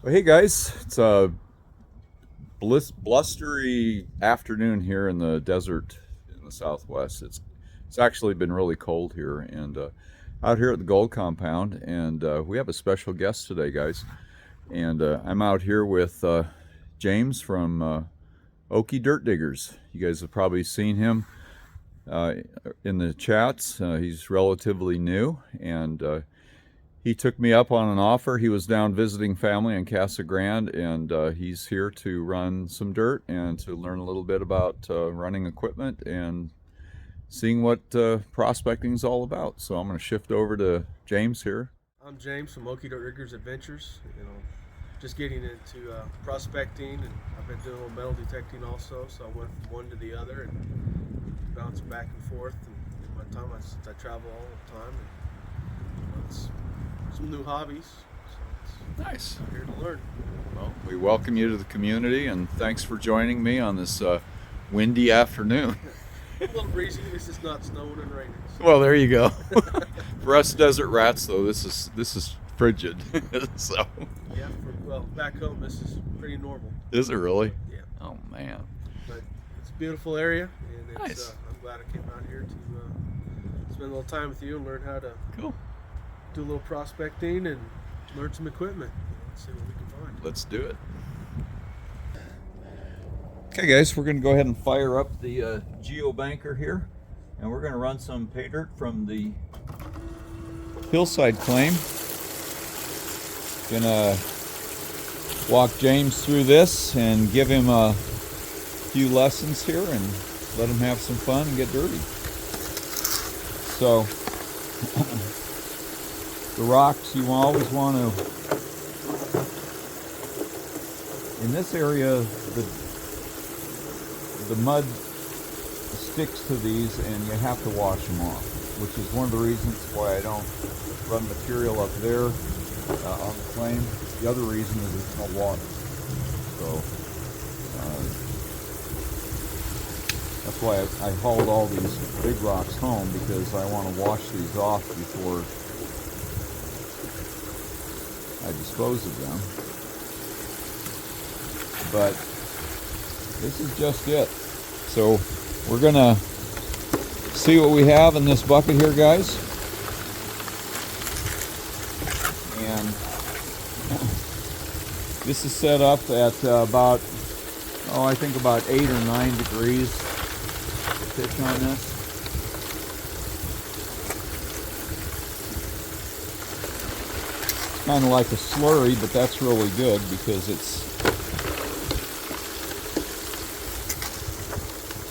Well, hey guys, it's a blustery afternoon here in the desert in the Southwest. It's actually been really cold here, and out here at the Gold Compound, and we have a special guest today, guys. And I'm out here with James from Okie Dirt Diggers. You guys have probably seen him uh, in the chats. He's relatively new, and he took me up on an offer. He was down visiting family in Casa Grande, and he's here to run some dirt and to learn a little bit about running equipment and seeing what prospecting is all about. So I'm going to shift over to James here. I'm James from Okie Dirt Riggers Adventures. Just getting into prospecting, and I've been doing a little metal detecting also. So I went from one to the other and bouncing back and forth. And in my time, since I travel all the time, and it's some new hobbies. So Nice. I'm here to learn. Well, we welcome you to the community, and thanks for joining me on this windy afternoon. A little breezy. This is not snowing and raining. So. Well, there you go. For us desert rats, though, this is frigid. So. Yeah. Back home, this is pretty normal. Is it really? Yeah. Oh man. But it's a beautiful area, and it's, Nice. I'm glad I came out here to spend a little time with you and learn how to Cool. do a little prospecting and learn some equipment. See what we can find. Let's do it. Okay, guys, we're going to go ahead and fire up the geobanker here, and we're going to run some Paydirt from the Hillside claim. Gonna walk James through this and give him a few lessons here and let him have some fun and get dirty. So the rocks you always want to, in this area, the mud sticks to these and you have to wash them off, which is one of the reasons why I don't run material up there on the claim. The other reason is there's no water. So that's why I hauled all these big rocks home, because I want to wash these off before I dispose of them. But this is just it. So we're gonna see what we have in this bucket here, guys. And this is set up at about, I think about 8 or 9 degrees to pitch on this. Kind of like a slurry, but that's really good because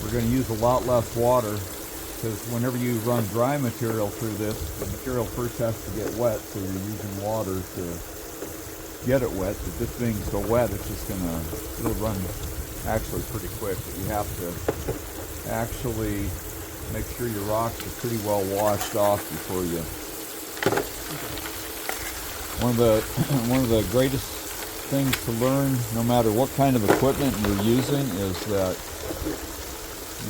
we're going to use a lot less water, because whenever you run dry material through this, the material first has to get wet, so you're using water to get it wet. But this being so wet, it's just it'll run actually pretty quick, but you have to actually make sure your rocks are pretty well washed off before you. One of the greatest things to learn, no matter what kind of equipment you're using, is that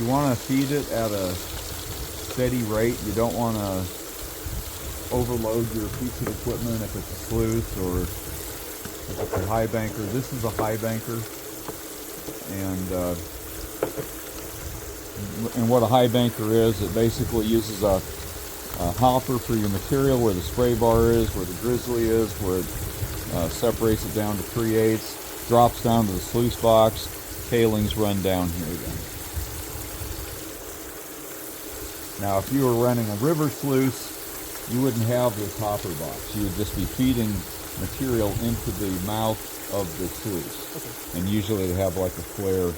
you want to feed it at a steady rate. You don't want to overload your piece of equipment if it's a sluice or if it's a high banker. This is a high banker, and what a high banker is, it basically uses a hopper for your material, where the spray bar is, where the grizzly is, where it separates it down to 3/8, drops down to the sluice box, tailings run down here then. Now, if you were running a river sluice, you wouldn't have this hopper box. You would just be feeding material into the mouth of the sluice. Okay. And usually they have like a flare.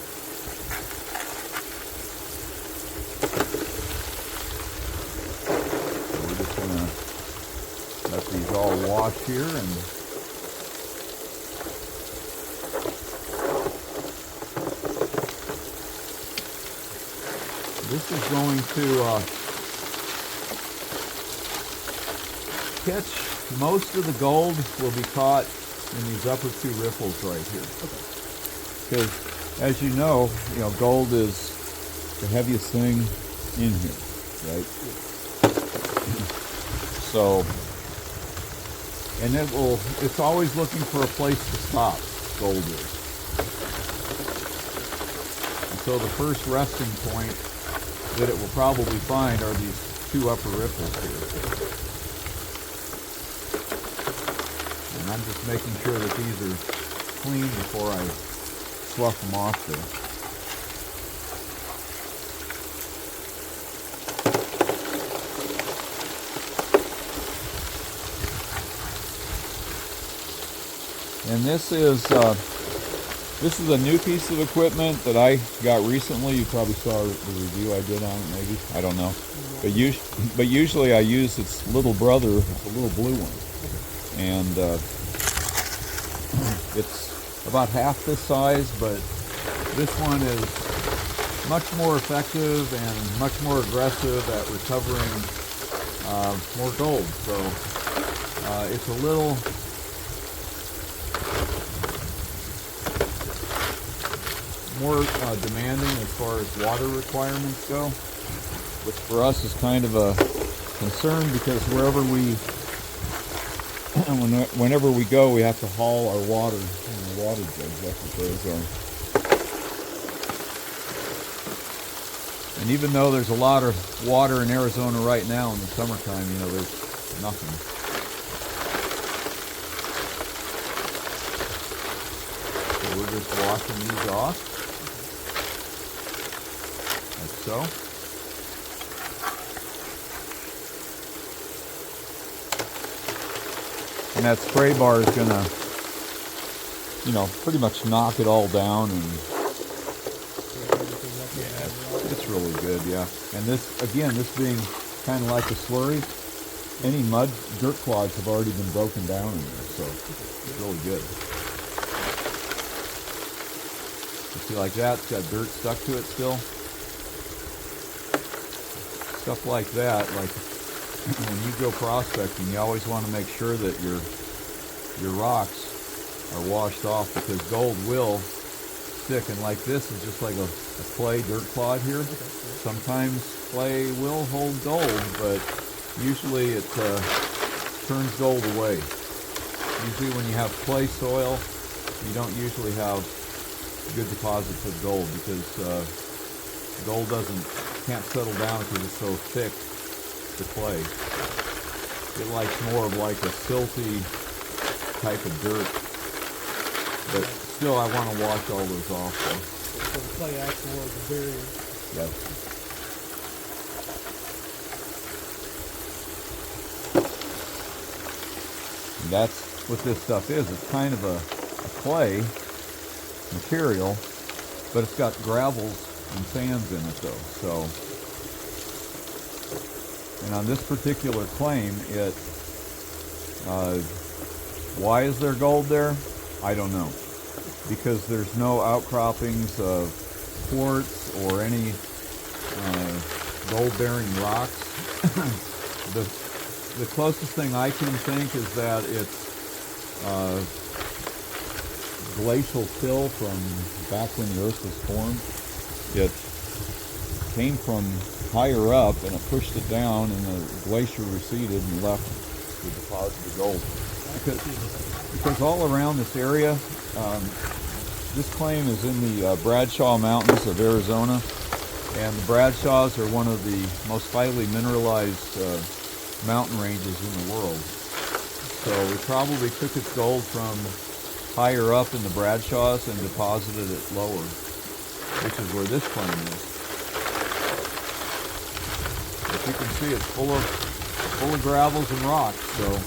So we're just going to let these all wash here, and this is going to catch most of the gold. Will be caught in these upper two riffles right here. Because, as you know, gold is the heaviest thing in here, right? So And it's always looking for a place to stop, gold is. And so the first resting point that it will probably find are these two upper ripples here. And I'm just making sure that these are clean before I slough them off there. And this is a new piece of equipment that I got recently. You probably saw the review I did on it, maybe. I don't know. But usually I use its little brother, the little blue one. And it's about half this size, but this one is much more effective and much more aggressive at recovering more gold. So it's a little more demanding as far as water requirements go, which for us is kind of a concern because whenever we go, we have to haul our water in the water jugs. That's what those are. And even though there's a lot of water in Arizona right now in the summertime, you know, there's nothing. So we're just washing these off. Like so. And that spray bar is gonna, you know, pretty much knock it all down, and yeah, it's really good, yeah. And this, again, this being kind of like a slurry, any mud, dirt clods have already been broken down in there, so it's really good. You see, like that, it's got dirt stuck to it still. Stuff like that, like when you go prospecting, you always want to make sure that your rocks are washed off, because gold will stick. And like this is just like a clay dirt clod here. Sometimes clay will hold gold, but usually it turns gold away. Usually when you have clay soil, you don't usually have good deposits of gold, because gold can't settle down because it's so thick, the clay. It likes more of like a silty type of dirt, but still I want to wash all those off. So the clay acts more as a barrier. Yep. And that's what this stuff is. It's kind of a clay material, but it's got gravels and sands in it though. So, and on this particular claim, why is there gold there? I don't know. Because there's no outcroppings of quartz or any gold-bearing rocks. The closest thing I can think is that it's glacial till from back when the Earth was formed. It came from higher up and it pushed it down, and the glacier receded and left the deposit of gold. Because all around this area, this claim is in the Bradshaw Mountains of Arizona, and the Bradshaws are one of the most highly mineralized mountain ranges in the world. So we probably took its gold from higher up in the Bradshaws and deposited it lower, which is where this claim is. As you can see, it's full of gravels and rocks. So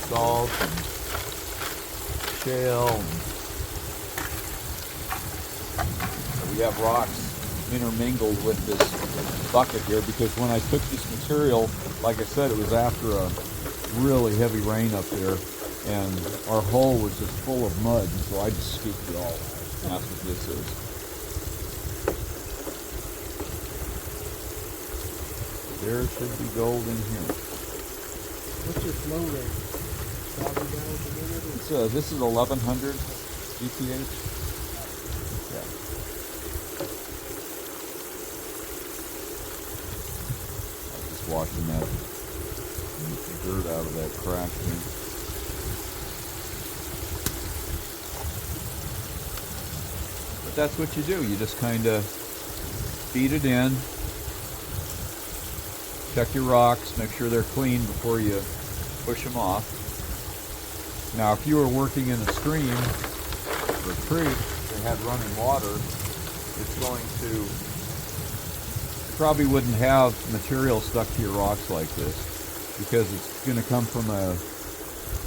salt and shale, and we have rocks intermingled with this bucket here, because when I took this material, like I said, it was after a really heavy rain up there, and our hole was just full of mud, and so I just scooped it all out. And that's what this is. There should be gold in here. What's your flow rate? 1,000 gallons a minute? This is 1,100 GPH. Yeah. washing that dirt out of that crack here. But that's what you do. You just kind of feed it in. Check your rocks, make sure they're clean before you push them off. Now, if you were working in a stream or a creek that had running water, it's going to, you probably wouldn't have material stuck to your rocks like this, because it's going to come from a,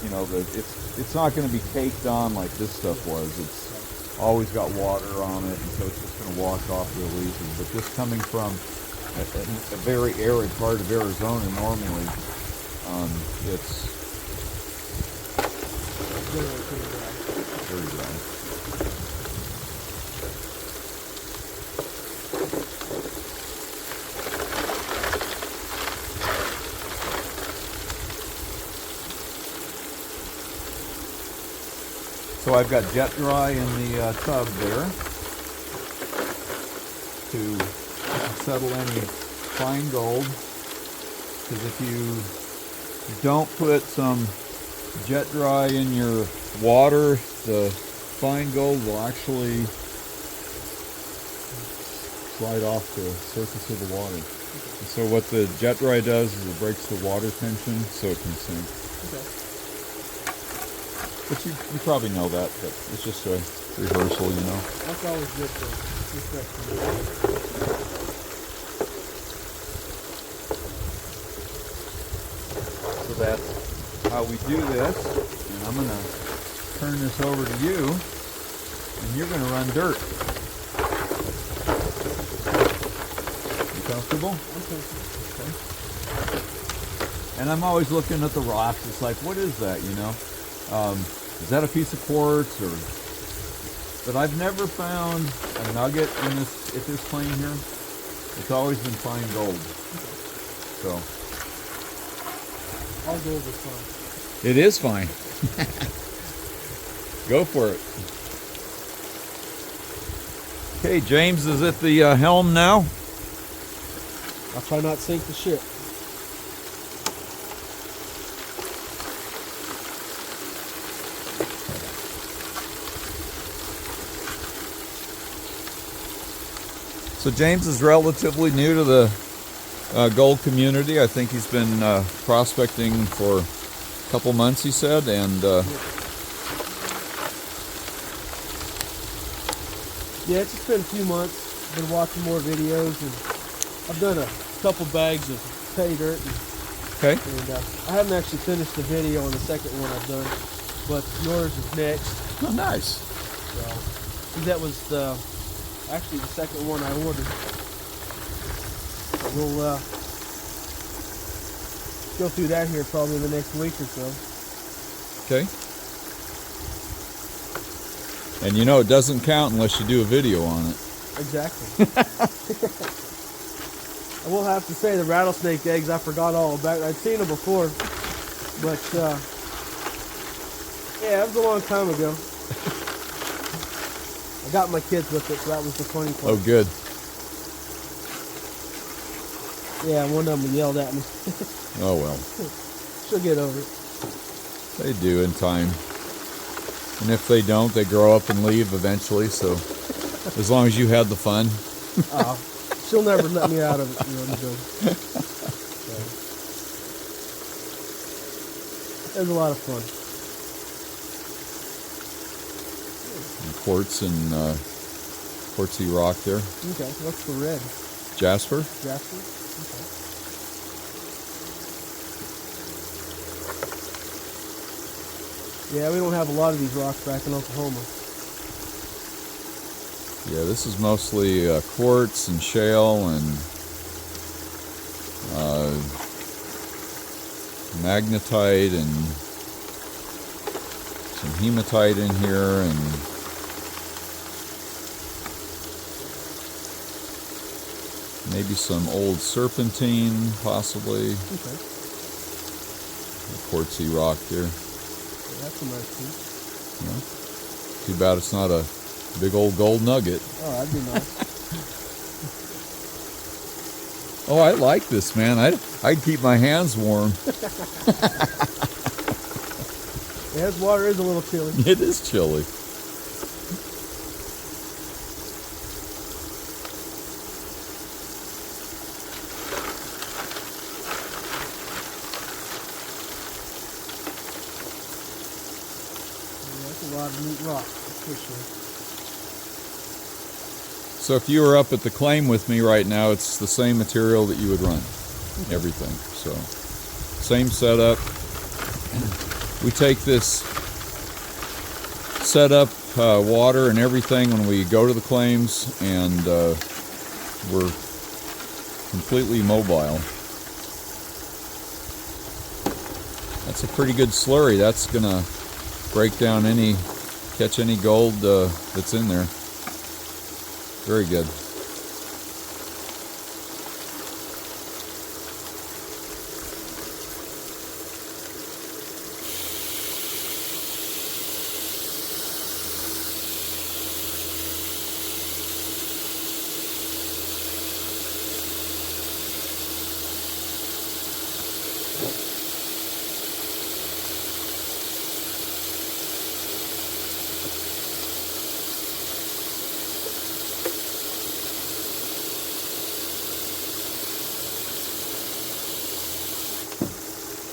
you know, it's not going to be caked on like this stuff was. It's always got water on it, and so it's just going to wash off real easy. But this coming from a very arid part of Arizona, normally it's very dry. So I've got jet dry in the tub there to settle any fine gold, because if you don't put some jet dry in your water, the fine gold will actually slide off the surface of the water. And so what the jet dry does is it breaks the water tension so it can sink. Okay. But you probably know that, but it's just a rehearsal, you know. That's always good to respect. So that's how we do this. And I'm going to turn this over to you, and you're going to run dirt. You comfortable? I'm comfortable. Okay. And I'm always looking at the rocks. It's like, what is that, you know? Is that a piece of quartz, or? But I've never found a nugget in this plane here. It's always been fine gold. So All gold is fine. it is fine. Go for it. Okay, James is at the helm now. I'll try not to sink the ship. So James is relatively new to the gold community. I think he's been prospecting for a couple months, he said, and yeah, it's just been a few months. Been watching more videos, and I've done a couple bags of Paydirt, okay. and I haven't actually finished the video on the second one I've done, but yours is next. Oh, nice. So that was actually the second one I ordered. So we'll go through that here probably in the next week or so. Okay. And you know it doesn't count unless you do a video on it. Exactly. I will have to say the rattlesnake eggs, I forgot all about. I'd seen them before, but yeah, it was a long time ago. I got my kids with it, so that was the funny part. Oh, good. Yeah, one of them yelled at me. Oh, well. She'll get over it. They do in time. And if they don't, they grow up and leave eventually, so as long as you had the fun. She'll never let me out of it. You know, so. It was a lot of fun. Quartz and quartzy rock there. Okay, what's the red? Jasper. Jasper? Okay. Yeah, we don't have a lot of these rocks back in Oklahoma. Yeah, this is mostly quartz and shale and magnetite and some hematite in here, and maybe some old serpentine, possibly. Okay. Quartzy rock there. Yeah, that's a nice piece. Yeah. Too bad it's not a big old gold nugget. Oh, that'd be nice. Oh, I like this, man. I'd keep my hands warm. Yeah, this water is a little chilly. It is chilly. Yeah, that's a lot of neat rock, that's for sure. So if you were up at the claim with me right now, it's the same material that you would run. Everything. So same setup. We take this setup, water and everything when we go to the claims, and we're completely mobile. That's a pretty good slurry. That's gonna break down catch any gold that's in there. Very good.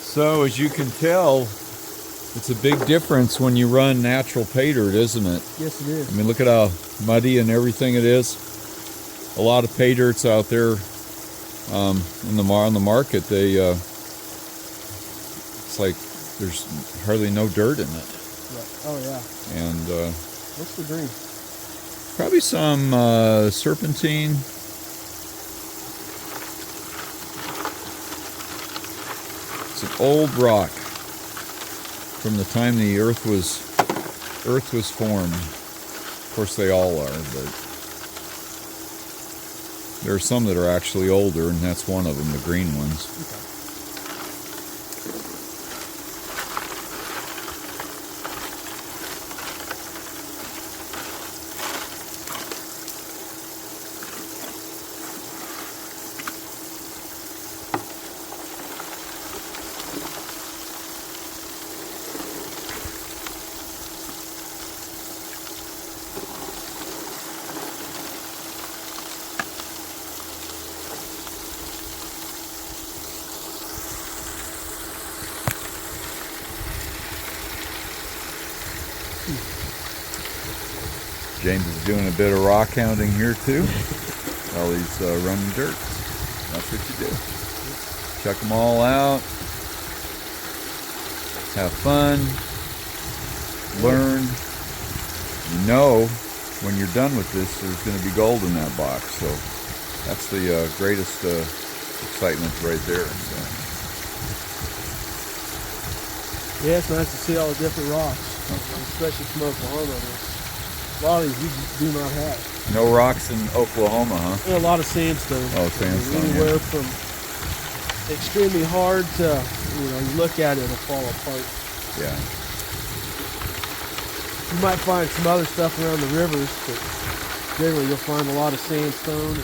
So as you can tell, it's a big difference when you run natural pay dirt, isn't it? Yes, it is. I mean, look at how muddy and everything it is. A lot of pay dirts out there on the market, it's like there's hardly no dirt in it. Right. Oh yeah. And What's the green? probably some serpentine. It's an old rock from the time the earth was formed. Of course, they all are, but there are some that are actually older, and that's one of them, the green ones. Okay. James is doing a bit of rock hounding here too, while he's running dirt. That's what you do. Check them all out. Have fun. Learn. You know, when you're done with this, there's going to be gold in that box. So that's the greatest excitement right there. So. Yeah, it's nice to see all the different rocks, especially from Oklahoma. A lot of these you just do not have. No rocks in Oklahoma, huh? And a lot of sandstone. Oh, sandstone. Anywhere Yeah. from extremely hard to, you look at it, it'll fall apart. Yeah. You might find some other stuff around the rivers, but generally you'll find a lot of sandstone.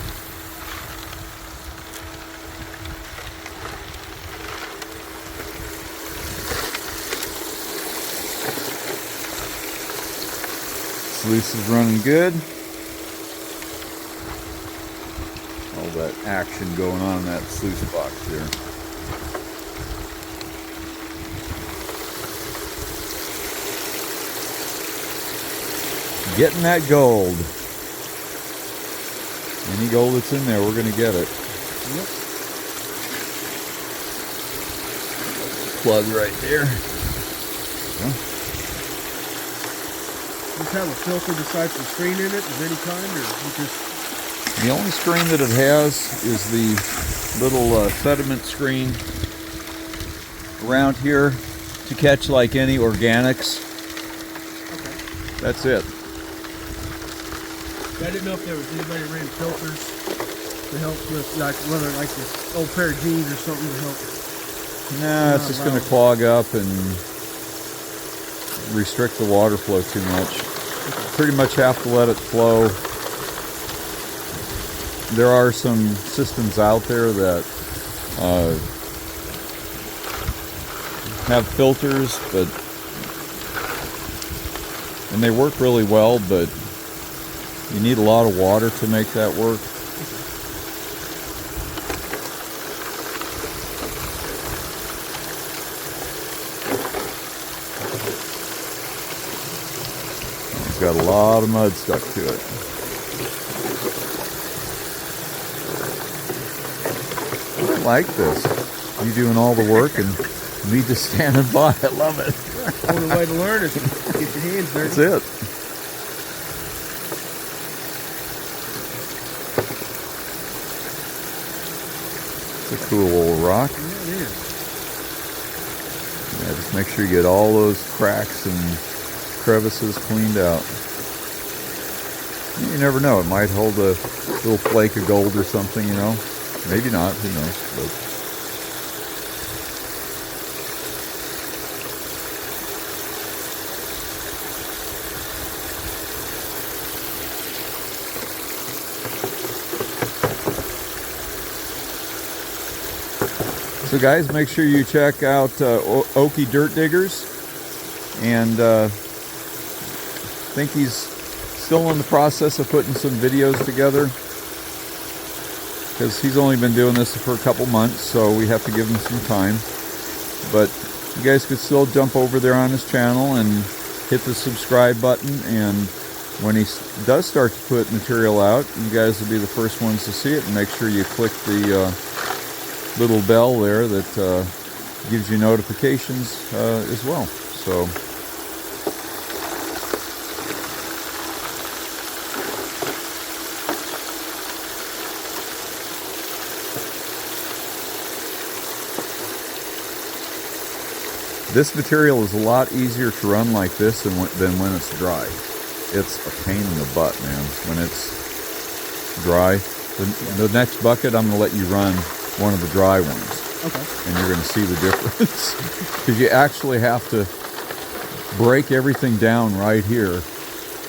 Sluice is running good. All that action going on in that sluice box there. Getting that gold. Any gold that's in there, we're going to get it. Yep. Plug right there. Just have a filter besides the screen in it of any kind, or you just... The only screen that it has is the little sediment screen around here to catch like any organics. Okay. That's it. I didn't know if there was anybody that ran filters to help with, like, whether like this old pair of jeans or something to help. Nah, it's just going to clog up and restrict the water flow too much. Pretty much have to let it flow. there are some systems out there that have filters, and they work really well, but you need a lot of water to make that work. It's got a lot of mud stuck to it. I like this. You doing all the work and me just standing by. I love it. The only way to learn is to get your hands dirty. That's it. It's a cool old rock. Yeah, it is. Yeah, just make sure you get all those cracks and crevices cleaned out. You never know. It might hold a little flake of gold or something, you know. Maybe not. Who knows? But so guys, make sure you check out Okie Dirt Diggers, and I think he's still in the process of putting some videos together, because he's only been doing this for a couple months, so we have to give him some time. But you guys could still jump over there on his channel and hit the subscribe button, and when he does start to put material out, you guys will be the first ones to see it. And make sure you click the little bell there that gives you notifications as well. So this material is a lot easier to run like this than when it's dry. It's a pain in the butt, man, when it's dry. The next bucket, I'm going to let you run one of the dry ones. Okay. And you're going to see the difference. Because you actually have to break everything down right here.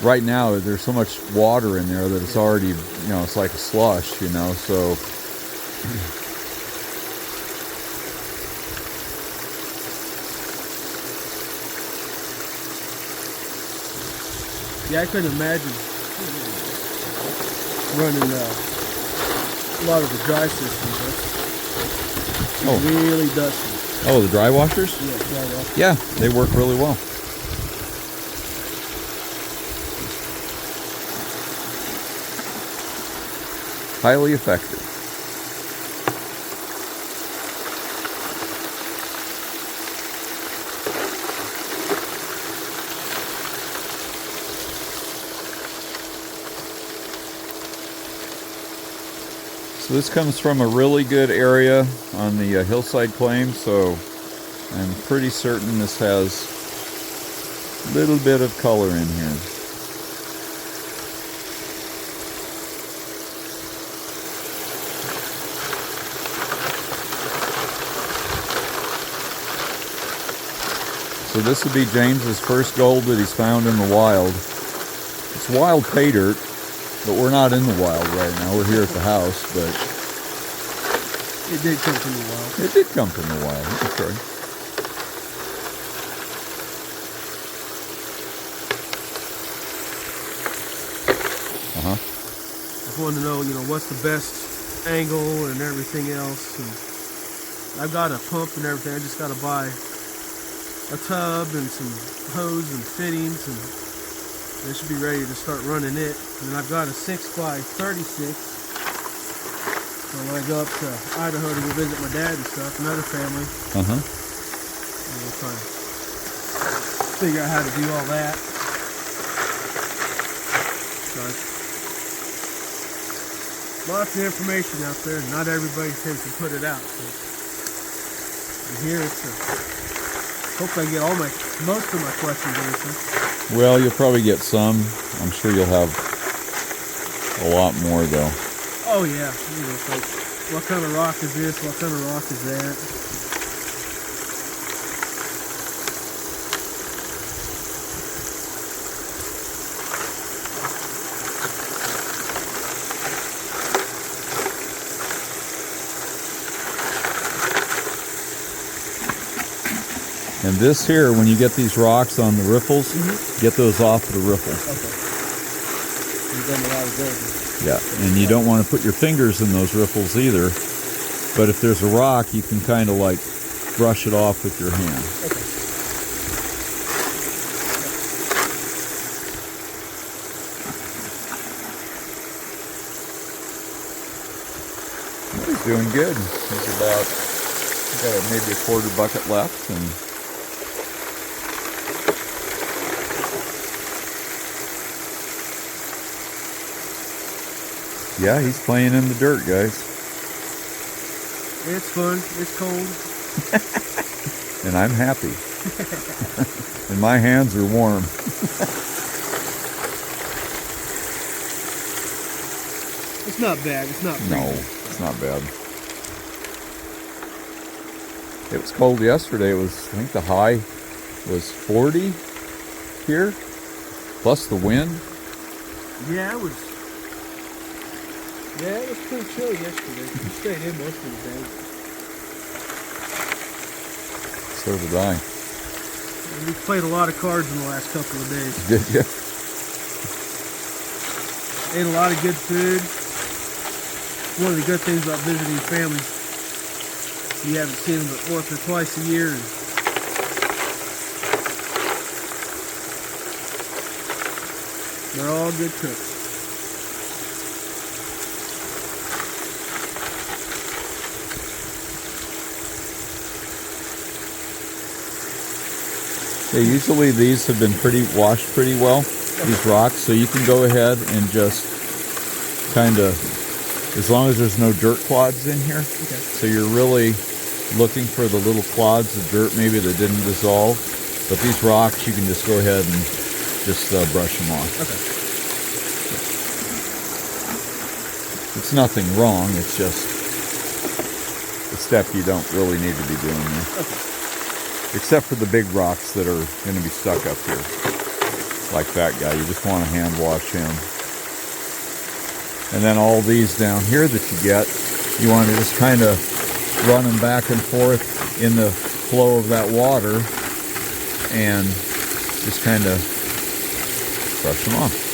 Right now, there's so much water in there that it's already, you know, it's like a slush, you know, so... Yeah, I couldn't imagine running a lot of the dry systems. That's really dusty. Oh, the dry washers? Yeah, dry washers. Yeah, they work really well. Highly effective. So this comes from a really good area on the Hillside claim, so I'm pretty certain this has a little bit of color in here. So this would be James's first gold that he's found in the wild. It's wild pay dirt, but we're not in the wild right now. We're here at the house, but it did come from the wild. It did come from the wild. That's right. I just wanted to know, you know, what's the best angle and everything else. And I've got a pump and everything. I just got to buy a tub and some hose and fittings, and they should be ready to start running it. And I've got a 6x36. So when I go up to Idaho to go visit my dad and stuff, another family, and we'll try to figure out how to do all that. So lots of information out there, and not everybody tends to put it out. So and here it's hopefully I get most of my questions answered. Well, you'll probably get some. I'm sure you'll have a lot more, though. Oh yeah, you know, it's like, what kind of rock is this? What kind of rock is that? And this here, when you get these rocks on the riffles, get those off the riffle. Okay. You've done a lot of good. Yeah, and you don't want to put your fingers in those riffles either. But if there's a rock, you can kind of like brush it off with your hand. Okay. He's doing good. He's got maybe a quarter bucket left, and yeah, he's playing in the dirt, guys. It's fun. It's cold. And I'm happy. And my hands are warm. It's not bad. It's not freezing. No, it's not bad. It was cold yesterday. It was, I think the high was 40 here, plus the wind. Yeah, it was pretty chilly yesterday. We stayed in most of the day. So did I. And we played a lot of cards in the last couple of days. Did you? Ate a lot of good food. One of the good things about visiting family, you haven't seen them but once or twice a year. And they're all good cooks. Yeah, usually these have been washed pretty well, these rocks, so you can go ahead and just kind of, as long as there's no dirt clods in here. Okay. So you're really looking for the little clods of dirt maybe that didn't dissolve. But these rocks, you can just go ahead and just brush them off. Okay. It's nothing wrong, it's just a step you don't really need to be doing there. Okay. Except for the big rocks that are going to be stuck up here. Like that guy, you just want to hand wash him. And then all these down here that you get, you want to just kind of run them back and forth in the flow of that water and just kind of brush them off.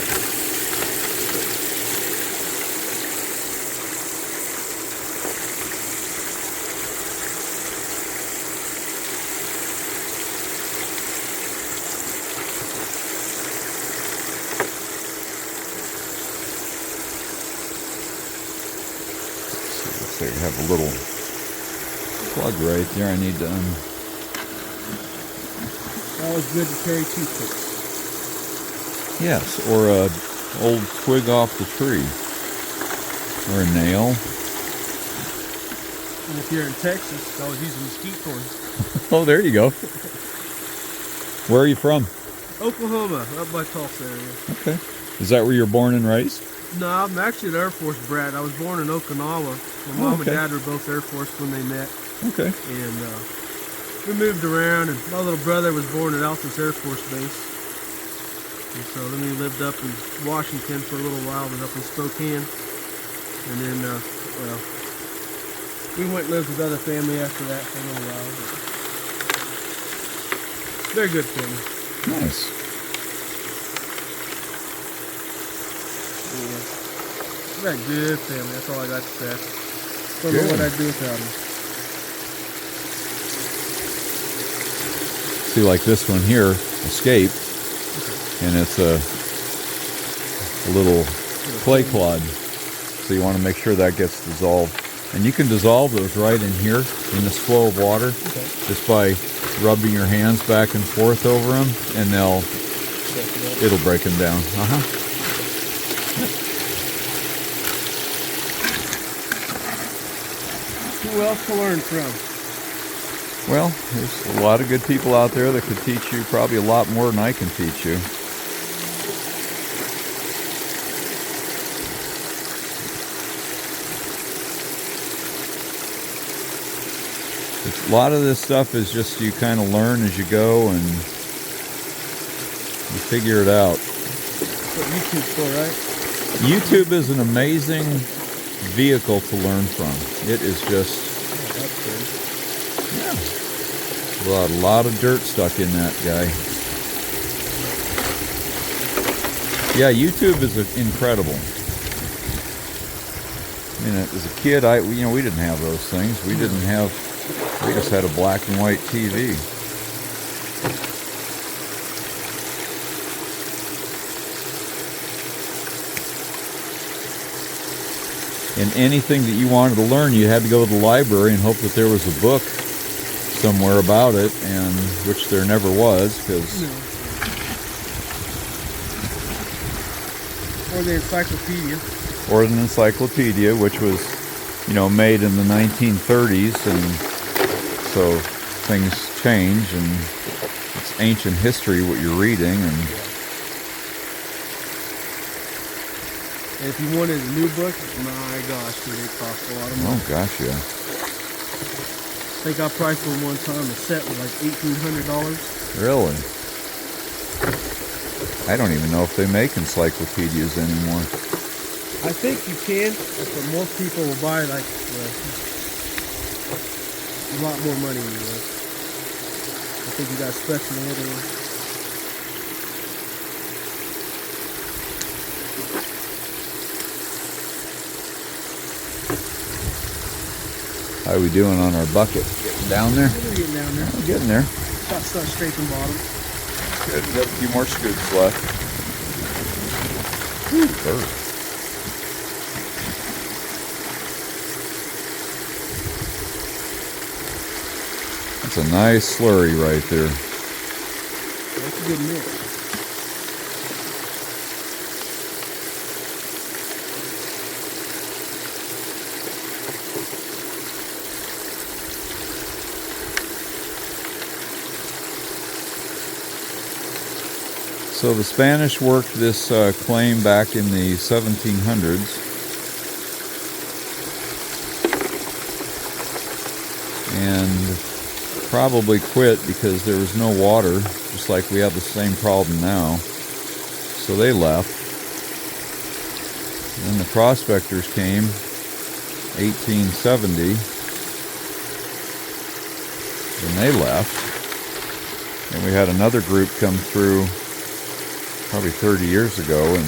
So you have a little plug right there. I need to Always good to carry toothpicks. yes, or a old twig off the tree, or a nail. And if you're in Texas, always use mesquite corns. Oh, there you go. Where are you from? Oklahoma, up by Tulsa area. Okay. Is that where you're born and raised? No, I'm actually an Air Force brat. I was born in Okinawa. My mom okay. and dad were both Air Force when they met. Okay. And we moved around, and my little brother was born at Altus Air Force Base. And so then we lived up in Washington for a little while, then up in Spokane. And then, we went and lived with other family after that for a little while. But they're good family. Nice. Yeah. They're good family, that's all I got to say. Don't know what I'd do without them. See, like this one here, escaped, and it's a little clay clod. So you want to make sure that gets dissolved. And you can dissolve those right in here in this flow of water, just by rubbing your hands back and forth over them, and it'll break them down. Who else to learn from? Well, there's a lot of good people out there that could teach you probably a lot more than I can teach you. A lot of this stuff is just you kind of learn as you go and you figure it out. That's what YouTube's for, right? YouTube is an amazing vehicle to learn from. It is just, Oh, that's good. yeah, A lot of dirt stuck in that guy. Yeah, YouTube is incredible. I mean, as a kid, we didn't have those things. We just had a black and white TV. And anything that you wanted to learn, you had to go to the library and hope that there was a book somewhere about it, and which there never was, because. No. Or the encyclopedia. Or an encyclopedia, which was, made in the 1930s, and so things change, and it's ancient history what you're reading, and. And if you wanted a new book, my gosh, dude, it cost a lot of money. Oh gosh, yeah. I think I priced one time, the set was like $1,800. Really? I don't even know if they make encyclopedias anymore. I think you can, but most people will buy like a lot more money anyway. I think you got to special order. How are we doing on our bucket? Getting down there? We're getting down there. We're getting there. About to start scraping bottom. Good. We got a few more scoops left. Whew, dirt. That's a nice slurry right there. That's a good mix. So the Spanish worked this claim back in the 1700s. And probably quit because there was no water, just like we have the same problem now. So they left. Then the prospectors came, 1870, and they left. And we had another group come through probably 30 years ago, and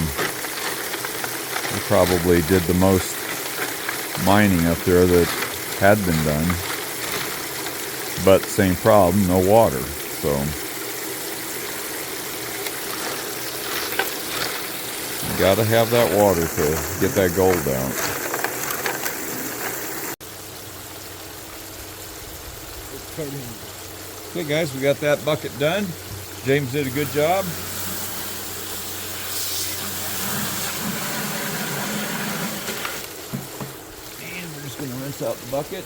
they probably did the most mining up there that had been done. But same problem, no water. So you gotta have that water to get that gold out. Okay guys, we got that bucket done. James did a good job. And we're just gonna rinse out the bucket.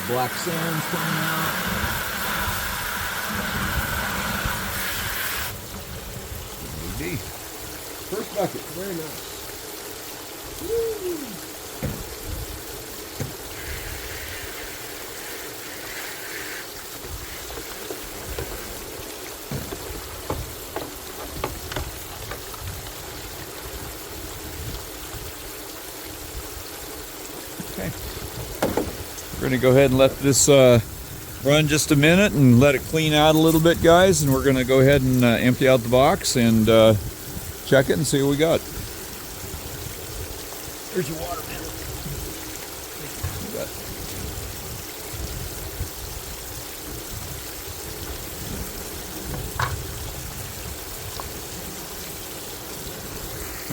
Black sand's coming out. Maybe. First bucket, very nice. Woo. Okay. We're going to go ahead and let this run just a minute and let it clean out a little bit, guys, and we're going to go ahead and empty out the box and check it and see what we got. Here's your water, man.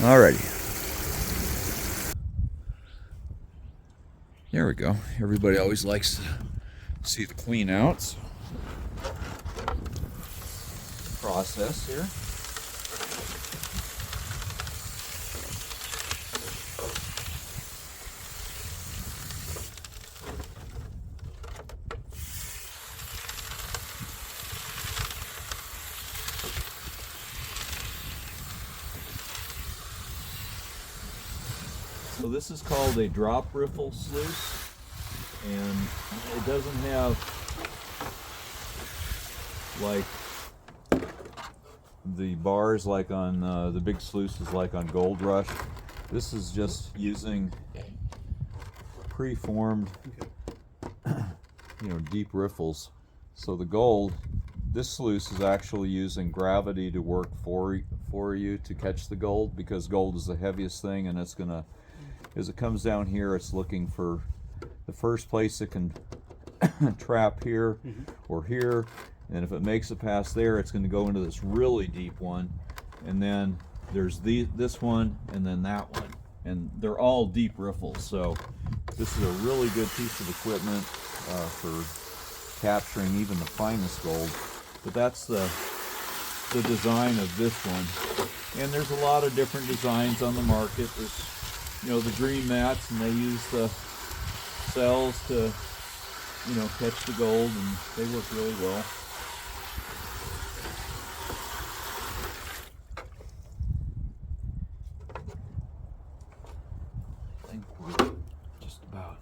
Alrighty. There we go. Everybody always likes to see the clean outs. Process here. So this is called a drop riffle sluice, and it doesn't have like the bars like on the big sluices like on Gold Rush. This is just using pre-formed, you know, deep riffles. So the gold, this sluice is actually using gravity to work for you to catch the gold, because gold is the heaviest thing, and it's gonna, as it comes down here, it's looking for the first place it can trap here or here, and if it makes it past there, it's going to go into this really deep one, and then there's this one, and then that one, and they're all deep riffles. So this is a really good piece of equipment for capturing even the finest gold. But that's the design of this one, and there's a lot of different designs on the market. There's, you know, the green mats, and they use the cells to, you know, catch the gold, and they work really well. I think we're just about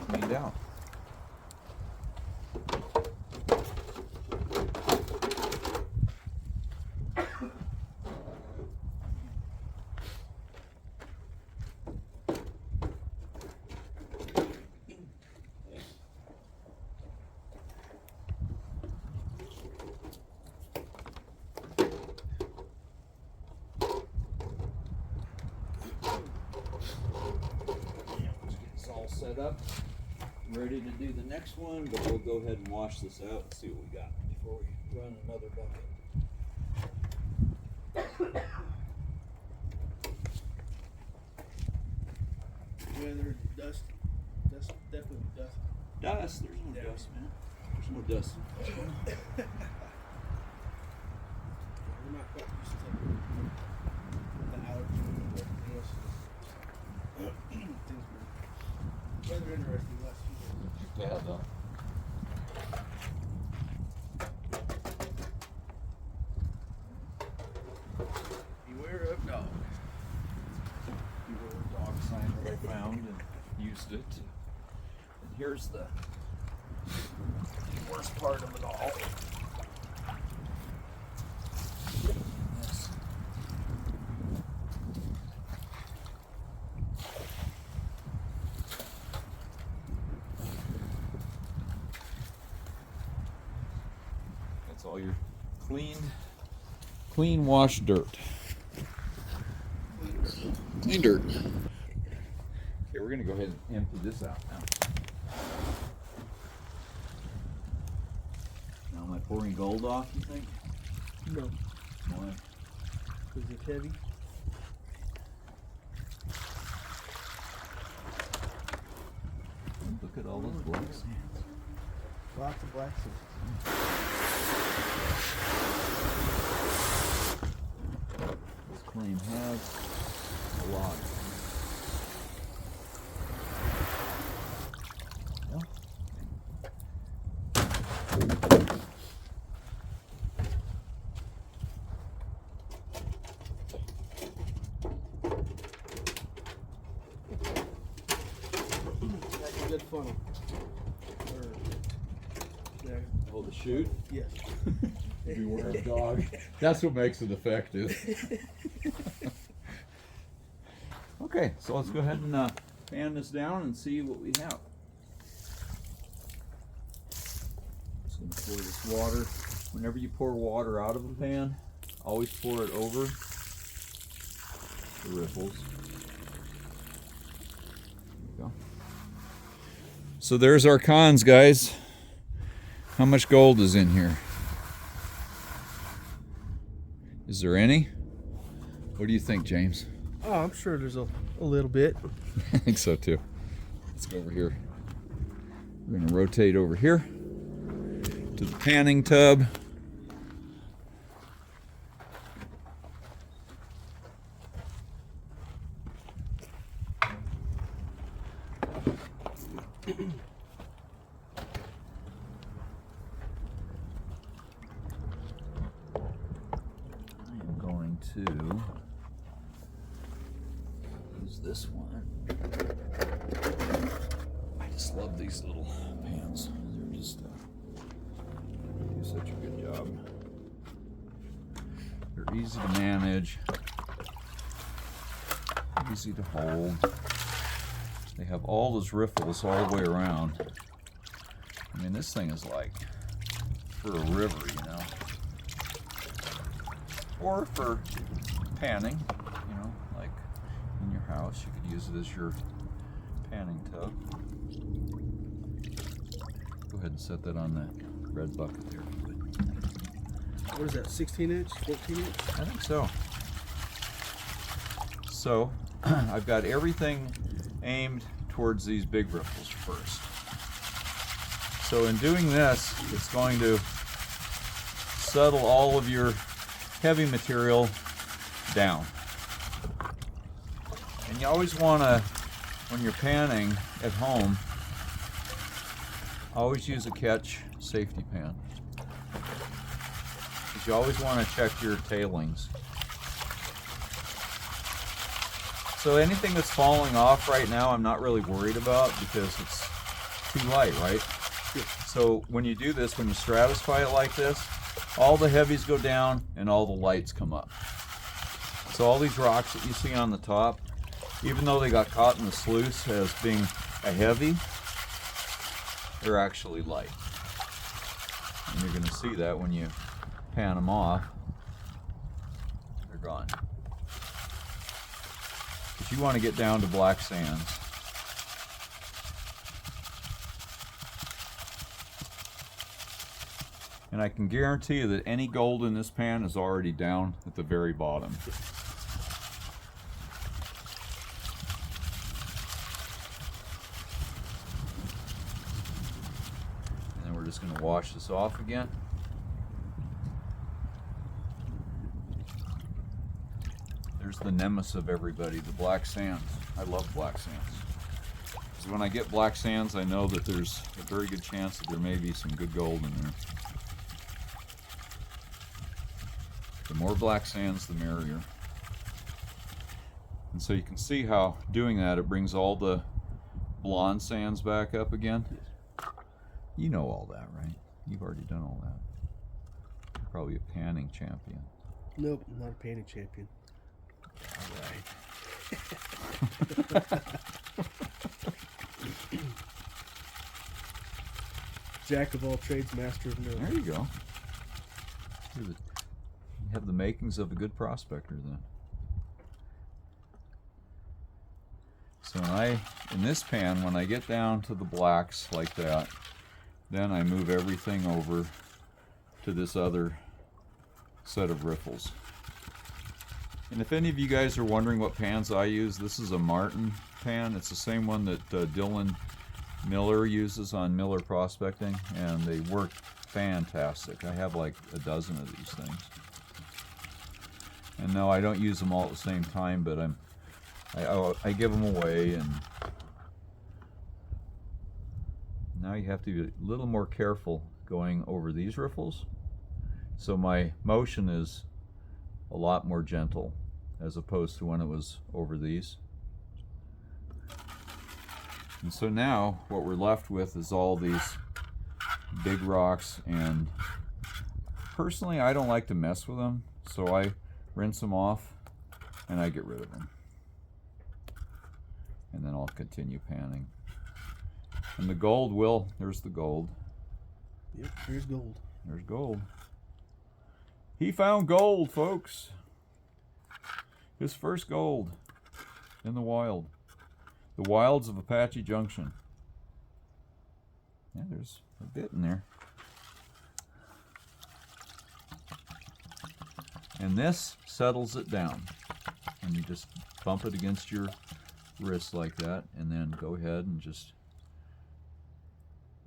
cleaned out. Set up, ready to do the next one, but we'll go ahead and wash this out and see what we got before we run another bucket. Weather, dust, definitely dust. Dust, there's no dust, man. There's no dust. We're not quite used to the allergy and everything else. Things were rather interesting last few days. Yeah, though. Beware of dogs. Beware of dog sign that I found and used it. And here's the worst part of it all. Yes. That's all your clean wash dirt. Clean dirt. Okay, we're gonna go ahead and empty this out now. Now, am I pouring gold off, you think? No, Why? because it's heavy. Look at all those black sands. Lots of black sand. This claim has a lot. Yeah. That's a good funnel. There. Oh, the chute? Yes. Beware of dog. That's what makes it effective. Okay, so let's go ahead and pan this down and see what we have. Just gonna pour this water. Whenever you pour water out of a pan, always pour it over the riffles. There you go. So there's our cons, guys. How much gold is in here? Is there any? What do you think, James? Oh, I'm sure there's a little bit. I think so too. Let's go over here. We're going to rotate over here to the panning tub. I am going to use this one. I just love these little pans. They're just do such a good job. They're easy to manage. easy to hold. They have all those riffles all the way around. I mean, this thing is like for a river, you know, or for panning, you know, like in your house. You could use it as your panning tub. Go ahead and set that on that red bucket there. What is that, 16 inch, 14 inch? I think so. So I've got everything aimed towards these big riffles first. So in doing this, it's going to settle all of your heavy material down. And you always want to, when you're panning at home, always use a catch safety pan. Because you always want to check your tailings. So anything that's falling off right now, I'm not really worried about because it's too light, right? Yeah. So when you do this, when you stratify it like this, all the heavies go down and all the lights come up. So all these rocks that you see on the top, even though they got caught in the sluice as being a heavy, they're actually light. And you're going to see that when you pan them off, they're gone. But you want to get down to black sands. And I can guarantee you that any gold in this pan is already down at the very bottom. And then we're just going to wash this off again. There's the nemesis of everybody, the black sands. I love black sands. Because when I get black sands, I know that there's a very good chance that there may be some good gold in there. The more black sands, the merrier. And so you can see how doing that, it brings all the blonde sands back up again. You know all that, right? You've already done all that. You're probably a panning champion. Nope, I'm not a painting champion. All right. Jack of all trades, master of none. There you go. You have the makings of a good prospector then. So in this pan, when I get down to the blacks like that, then I move everything over to this other set of riffles. And if any of you guys are wondering what pans I use, this is a Martin pan. It's the same one that Dylan Miller uses on Miller Prospecting, and they work fantastic. I have like a dozen of these things. And no, I don't use them all at the same time, but I give them away. And now you have to be a little more careful going over these riffles. So my motion is a lot more gentle as opposed to when it was over these. And so now what we're left with is all these big rocks, and personally I don't like to mess with them, so I rinse them off and I get rid of them. And then I'll continue panning. And the gold there's the gold. Yep, here's gold. There's gold. He found gold, folks. His first gold in the wild. The wilds of Apache Junction. Yeah, there's a bit in there. And this settles it down. And you just bump it against your wrist like that, and then go ahead and just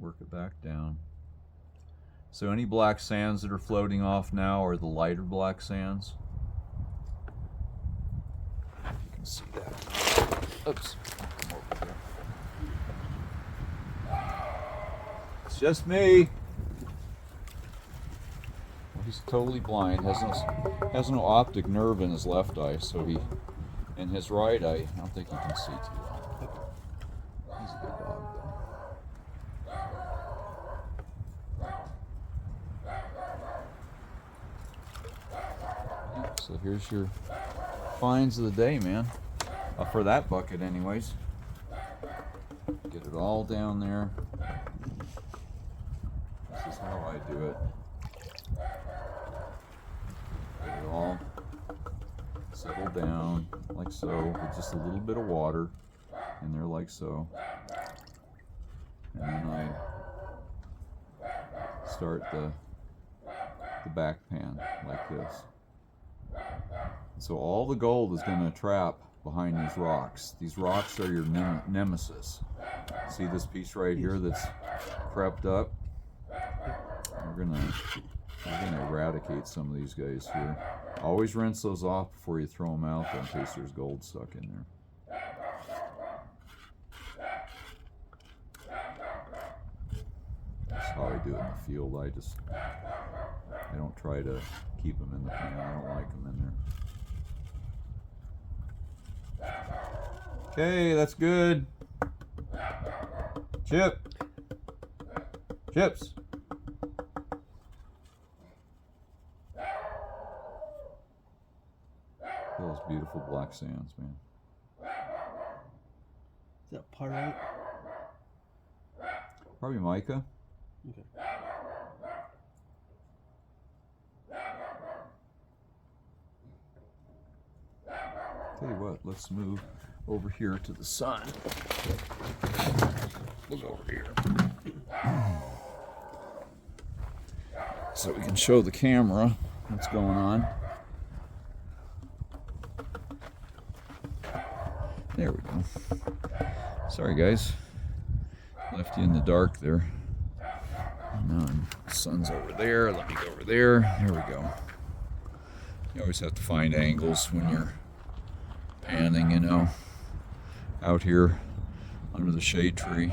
work it back down. So any black sands that are floating off now are the lighter black sands. You can see that. Oops. Come over here. It's just me. Well, he's totally blind. Has no optic nerve in his left eye, so in his right eye, I don't think he can see too well. He's a good dog, though. So here's your finds of the day, man. For that bucket anyways. Get it all down there. This is how I do it. Get it all settle down like so, with just a little bit of water in there like so. And then I start the back pan like this. So all the gold is going to trap behind these rocks. These rocks are your nemesis. See this piece right here that's crept up? We're gonna eradicate some of these guys here. Always rinse those off before you throw them out there in case there's gold stuck in there. That's how I do it in the field. I don't try to keep them in the pan. I don't like them in there. Okay, that's good. Chips. Those beautiful black sands, man. Is that Paydirt? Probably mica. Okay. Tell you what, let's move over here to the sun. Look over here. So we can show the camera what's going on. There we go. Sorry guys, left you in the dark there. Now the sun's over there. Let me go over there. There we go. You always have to find angles when you're panning, you know. Out here under the shade tree,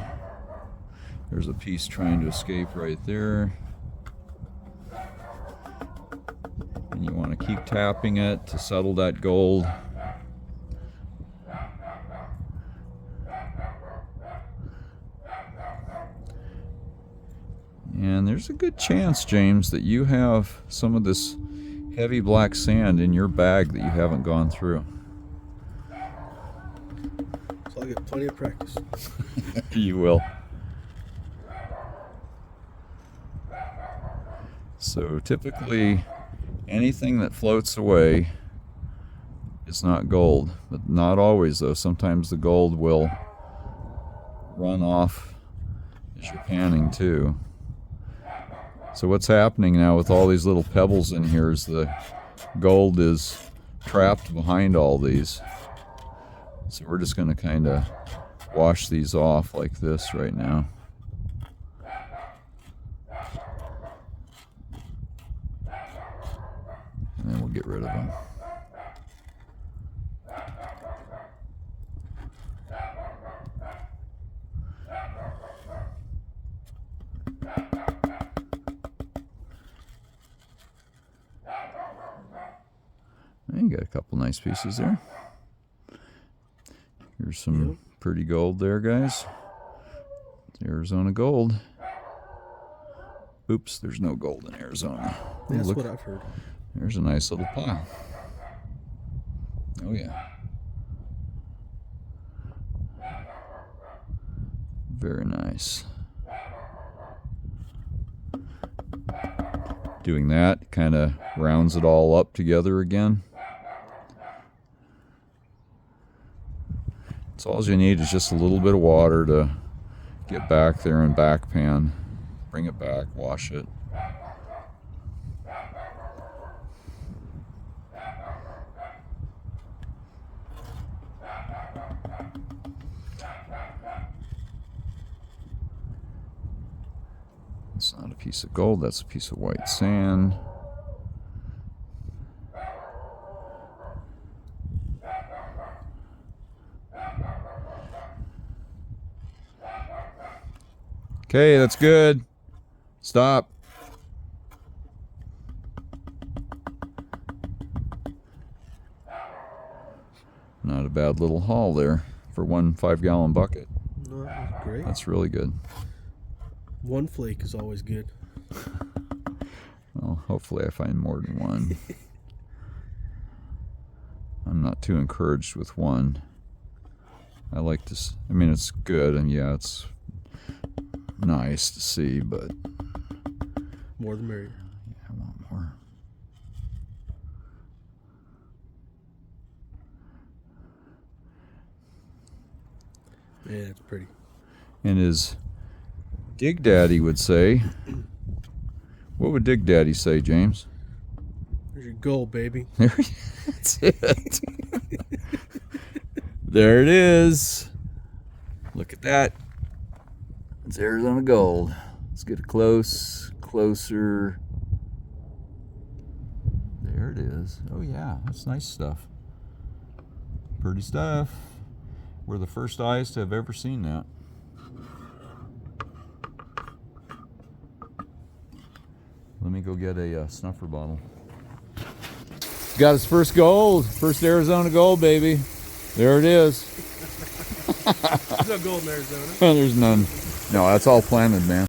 there's a piece trying to escape right there. And you want to keep tapping it to settle that gold. And there's a good chance, James, that you have some of this heavy black sand in your bag that you haven't gone through. So I'll get plenty of practice. You will. So typically, anything that floats away is not gold, but not always though. Sometimes the gold will run off as you're panning too. So what's happening now with all these little pebbles in here is the gold is trapped behind all these. So we're just going to kind of wash these off like this right now. And then we'll get rid of them. You got a couple nice pieces there. Here's some pretty gold there, guys. It's Arizona gold. Oops, there's no gold in Arizona. That's look, what I've heard. there's a nice little pile. Oh yeah. Very nice. Doing that kind of rounds it all up together again. So all you need is just a little bit of water to get back there and back pan. Bring it back, wash it. It's not a piece of gold, that's a piece of white sand. Okay, that's good. Stop. Not a bad little haul there for one 5-gallon bucket. No, that was great. That's really good. One flake is always good. Well, hopefully I find more than one. I'm not too encouraged with one. I like this. I mean, it's good, and yeah, it's nice to see, but More the merrier. I want more. Yeah, it's pretty. And as Dig Daddy would say, what would Dig Daddy say, James? There's your goal, baby. That's it. There it is. Look at that. It's Arizona gold. Let's get it closer. There it is. Oh yeah, that's nice stuff. Pretty stuff. We're the first eyes to have ever seen that. Let me go get a snuffer bottle. Got his first gold. First Arizona gold, baby. There it is. There's no gold in Arizona. There's none. No, that's all planted, man.